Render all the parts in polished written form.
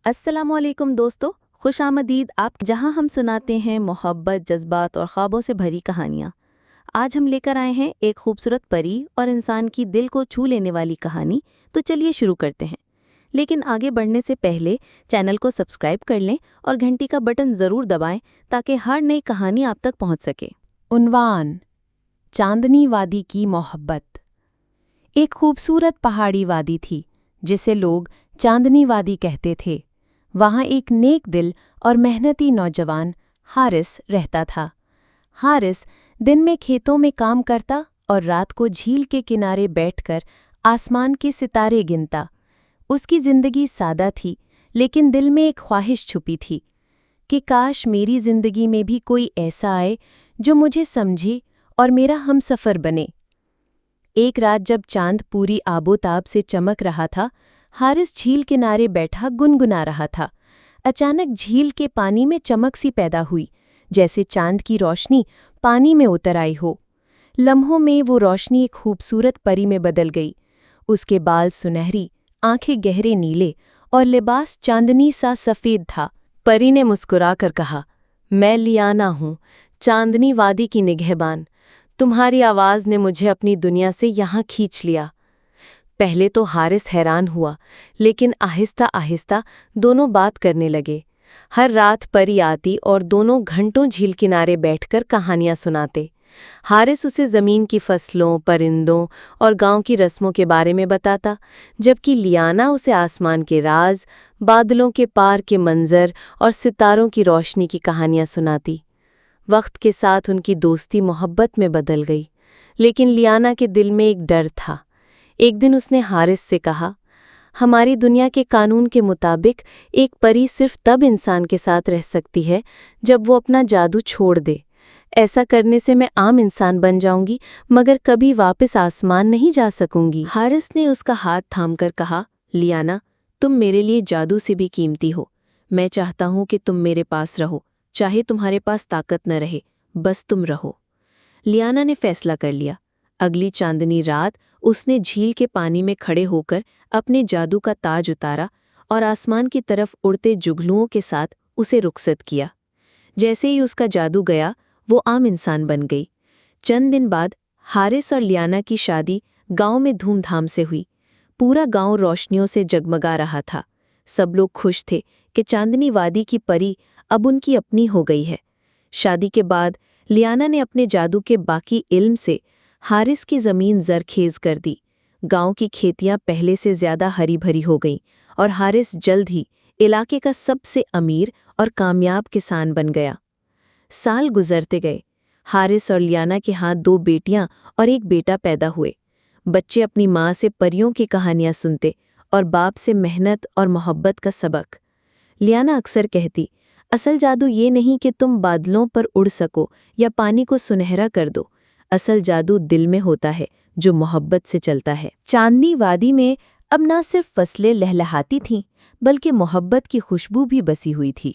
السلام علیکم دوستو، خوش آمدید آپ جہاں ہم سناتے ہیں محبت، جذبات اور خوابوں سے بھری کہانیاں۔ آج ہم لے کر آئے ہیں ایک خوبصورت پری اور انسان کی دل کو چھو لینے والی کہانی، تو چلیے شروع کرتے ہیں۔ لیکن آگے بڑھنے سے پہلے چینل کو سبسکرائب کر لیں اور گھنٹی کا بٹن ضرور دبائیں تاکہ ہر نئی کہانی آپ تک پہنچ سکے۔ عنوان: چاندنی وادی کی محبت۔ ایک خوبصورت پہاڑی وادی تھی جسے لوگ چاندنی وادی کہتے تھے۔ وہاں ایک نیک دل اور محنتی نوجوان حارث رہتا تھا۔ حارث دن میں کھیتوں میں کام کرتا اور رات کو جھیل کے کنارے بیٹھ کر آسمان کے ستارے گنتا۔ اس کی زندگی سادہ تھی، لیکن دل میں ایک خواہش چھپی تھی کہ کاش میری زندگی میں بھی کوئی ایسا آئے جو مجھے سمجھے اور میرا ہمسفر بنے۔ ایک رات جب چاند پوری آب و تاب سے چمک رہا تھا، حارث جھیل کنارے بیٹھا گنگنا رہا تھا۔ اچانک جھیل کے پانی میں چمک سی پیدا ہوئی، جیسے چاند کی روشنی پانی میں اتر آئی ہو۔ لمحوں میں وہ روشنی ایک خوبصورت پری میں بدل گئی۔ اس کے بال سنہری، آنکھیں گہرے نیلے اور لباس چاندنی سا سفید تھا۔ پری نے مسکرا کر کہا، میں لیانا ہوں، چاندنی وادی کی نگہبان۔ تمہاری آواز نے مجھے اپنی دنیا سے یہاں کھینچ لیا۔ پہلے تو حارث حیران ہوا، لیکن آہستہ آہستہ دونوں بات کرنے لگے۔ ہر رات پری آتی اور دونوں گھنٹوں جھیل کنارے بیٹھ کر کہانیاں سناتے۔ حارث اسے زمین کی فصلوں، پرندوں اور گاؤں کی رسموں کے بارے میں بتاتا، جبکہ لیانا اسے آسمان کے راز، بادلوں کے پار کے منظر اور ستاروں کی روشنی کی کہانیاں سناتی۔ وقت کے ساتھ ان کی دوستی محبت میں بدل گئی، لیکن لیانا کے دل میں ایک ڈر تھا۔ ایک دن اس نے حارث سے کہا، ہماری دنیا کے قانون کے مطابق ایک پری صرف تب انسان کے ساتھ رہ سکتی ہے جب وہ اپنا جادو چھوڑ دے۔ ایسا کرنے سے میں عام انسان بن جاؤں گی، مگر کبھی واپس آسمان نہیں جا سکوں گی۔ حارث نے اس کا ہاتھ تھام کر کہا، لیانا، تم میرے لیے جادو سے بھی قیمتی ہو۔ میں چاہتا ہوں کہ تم میرے پاس رہو، چاہے تمہارے پاس طاقت نہ رہے، بس تم رہو۔ لیانا نے فیصلہ کر لیا۔ اگلی چاندنی رات اس نے جھیل کے پانی میں کھڑے ہو کر اپنے جادو کا تاج اتارا اور آسمان کی طرف اڑتے جگلوؤں کے ساتھ اسے رخصت کیا۔ جیسے ہی اس کا جادو گیا، وہ عام انسان بن گئی۔ چند دن بعد حارث اور لیانا کی شادی گاؤں میں دھوم دھام سے ہوئی۔ پورا گاؤں روشنیوں سے جگمگا رہا تھا۔ سب لوگ خوش تھے کہ چاندنی وادی کی پری اب ان کی اپنی ہو گئی ہے۔ شادی کے بعد لیانا نے اپنے جادو کے باقی علم سے حارث کی زمین زرخیز کر دی۔ گاؤں کی کھیتیاں پہلے سے زیادہ ہری بھری ہو گئیں اور حارث جلد ہی علاقے کا سب سے امیر اور کامیاب کسان بن گیا۔ سال گزرتے گئے۔ حارث اور لیانا کے ہاں 2 بیٹیاں اور ایک بیٹا پیدا ہوئے۔ بچے اپنی ماں سے پریوں کی کہانیاں سنتے اور باپ سے محنت اور محبت کا سبق۔ لیانا اکثر کہتی، اصل جادو یہ نہیں کہ تم بادلوں پر اڑ سکو یا پانی کو سنہرا کر دو، اصل جادو دل میں ہوتا ہے جو محبت سے چلتا ہے۔ چاندنی وادی میں اب نہ صرف فصلیں لہلہاتی تھیں، بلکہ محبت کی خوشبو بھی بسی ہوئی تھی۔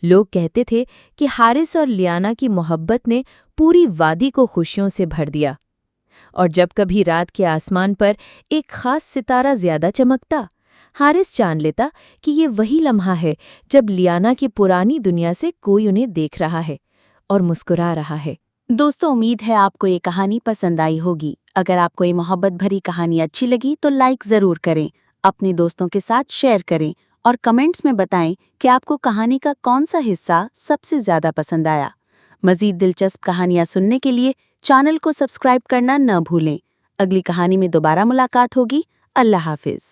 لوگ کہتے تھے کہ حارث اور لیانا کی محبت نے پوری وادی کو خوشیوں سے بھر دیا، اور جب کبھی رات کے آسمان پر ایک خاص ستارہ زیادہ چمکتا، حارث جان لیتا کہ یہ وہی لمحہ ہے جب لیانا کی پرانی دنیا سے کوئی انہیں دیکھ رہا ہے اور مسکرا رہا ہے۔ دوستو، امید ہے آپ کو یہ کہانی پسند آئی ہوگی۔ اگر آپ کو یہ محبت بھری کہانی اچھی لگی تو لائک ضرور کریں، اپنے دوستوں کے ساتھ شیئر کریں اور کمنٹس میں بتائیں کہ آپ کو کہانی کا کون سا حصہ سب سے زیادہ پسند آیا۔ مزید دلچسپ کہانیاں سننے کے لیے چینل کو سبسکرائب کرنا نہ بھولیں۔ اگلی کہانی میں دوبارہ ملاقات ہوگی۔ اللہ حافظ۔